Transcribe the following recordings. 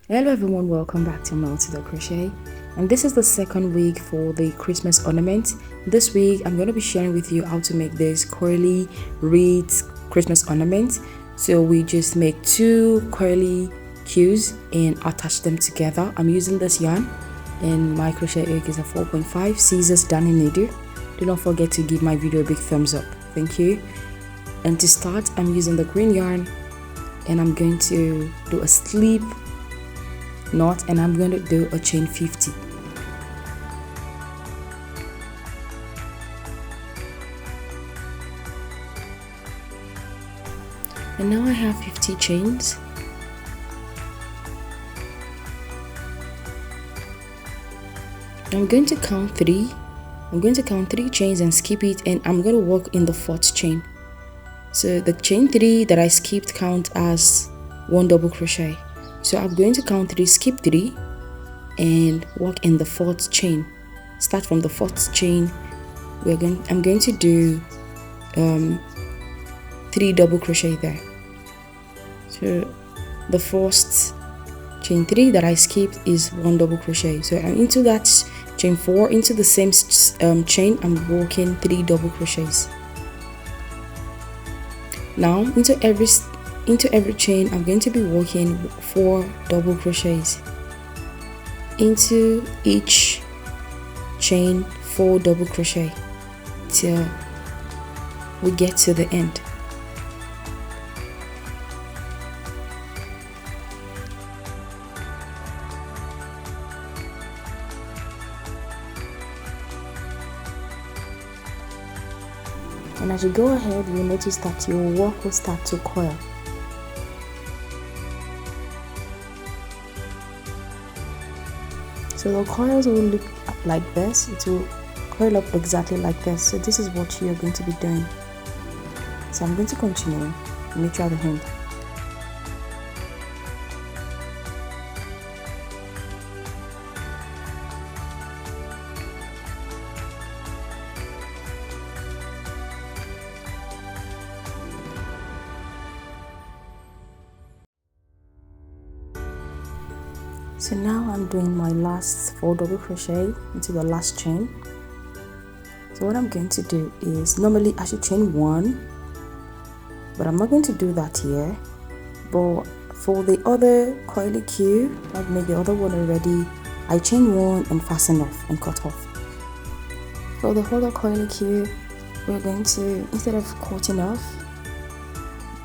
Hello everyone, welcome back to Maltida Crochet, and this is the second week for the Christmas ornament. This week I'm going to be sharing with you how to make this curly wreath Christmas ornament. So we just make two curly queues and attach them together. I'm using this yarn and my crochet hook is a 4.5 scissors darning needle. Do not forget to give my video a big thumbs up, thank you. And to start, I'm using the green yarn and I'm going to do a slip knot and I'm going to do a chain 50. And now I have 50 chains. I'm going to count 3. I'm going to count 3 chains and skip it, and I'm going to work in the 4th chain. So the chain 3 that I skipped count as 1 double crochet. So I'm going to count 3, skip 3, and work in the 4th chain. Start from the 4th chain. I'm going to do 3 double crochet there. So the first chain 3 that I skipped is 1 double crochet. So I'm into that chain 4, into the same chain. I'm working 3 double crochets. Now into every chain I'm going to be working 4 double crochets. Into each chain 4 double crochet till we get to the end. And as you go ahead, you'll notice that your work will start to coil. So the coils will look like this. It will coil up exactly like this. So this is what you're going to be doing. So I'm going to continue. Let me try the hand. So now I'm doing my last 4 double crochet into the last chain. So what I'm going to do is, normally I should chain 1, but I'm not going to do that here. But for the other coily queue, I've made the other one already. I chain 1 and fasten off and cut off. For the other coily queue, we're going to, instead of cutting off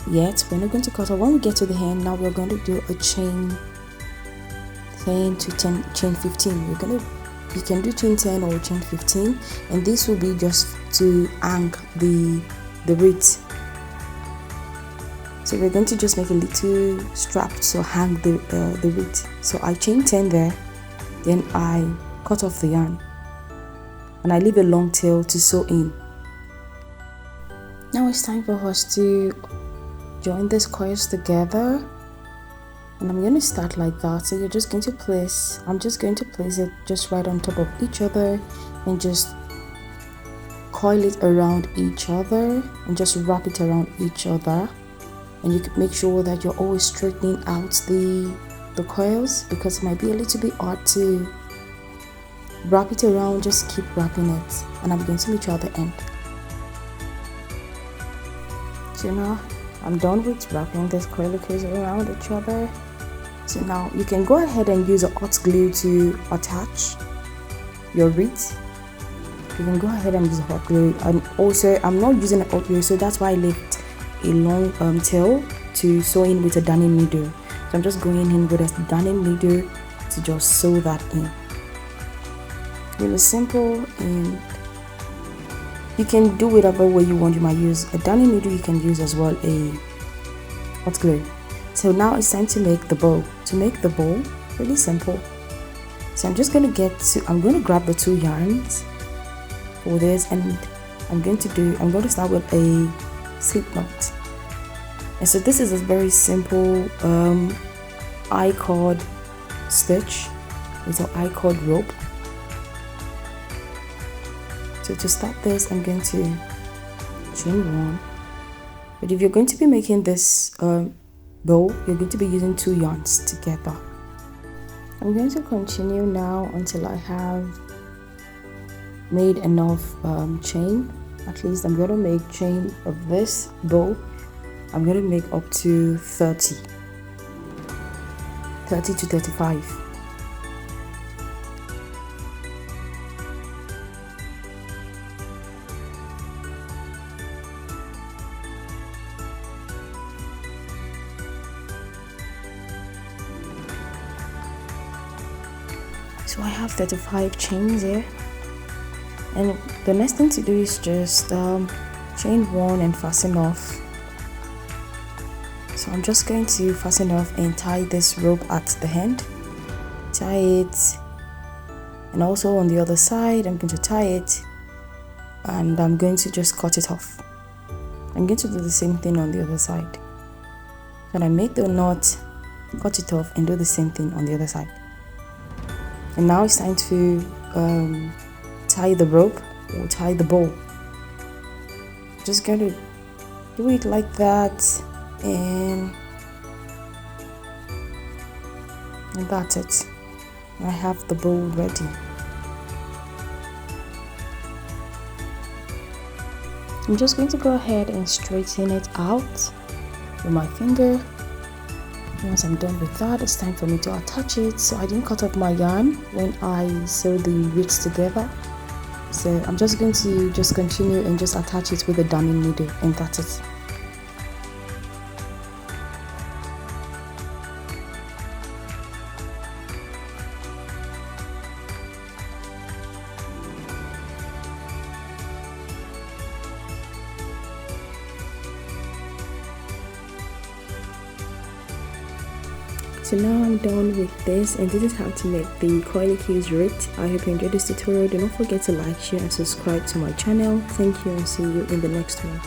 yet, we're not going to cut off. When we get to the end, now we're going to do a chain 10 to chain 15. You can do chain 10 or chain 15, and this will be just to hang the wreath. So we're going to just make a little strap to hang the wreath. So I chain 10 there, then I cut off the yarn and I leave a long tail to sew in. Now it's time for us to join these coils together. And I'm going to start like that. So you're just going to place, I'm just going to place it just right on top of each other and just coil it around each other and just wrap it around each other. And you can make sure that you're always straightening out the coils, because it might be a little bit hard to wrap it around. Just keep wrapping it, and I'm going to meet you at the end. So now I'm done with wrapping these coil queues around each other. So now you can go ahead and use a hot glue to attach your wreath. You can go ahead and use a hot glue, and also I'm not using a hot glue, so that's why I left a long tail to sew in with a darning needle. So I'm just going in with a darning needle to just sew that in. Really simple, and you can do whatever way you want. You might use a darning needle, you can use as well a hot glue. So now it's time to make the bow. To make the bow, really simple. So I'm just going to grab the 2 yarns for this, and I'm going to start with a slip knot. And so this is a very simple I-cord stitch with an I-cord rope. So to start this, I'm going to chain 1. But if you're going to be making this bow, you're going to be using 2 yarns together. I'm going to continue now until I have made enough chain. At least I'm going to make chain of this bow. I'm going to make up to 30 to 35. So I have 35 chains here, and the next thing to do is just chain one and fasten off. So I'm just going to fasten off and tie this rope at the end, tie it, and also on the other side I'm going to tie it, and I'm going to just cut it off. I'm going to do the same thing on the other side. When I make the knot, cut it off and do the same thing on the other side. And now it's time to tie the rope or tie the bow. Just going to do it like that, and that's it. I have the bow ready. I'm just going to go ahead and straighten it out with my finger. Once I'm done with that, it's time for me to attach it. So I didn't cut up my yarn when I sewed the wreaths together. So I'm just going to continue and just attach it with a darning needle, and that's it. So now I'm done with this, and this is how to make the coily quills wreath. I hope you enjoyed this tutorial. Do not forget to like, share and subscribe to my channel. Thank you, and see you in the next one.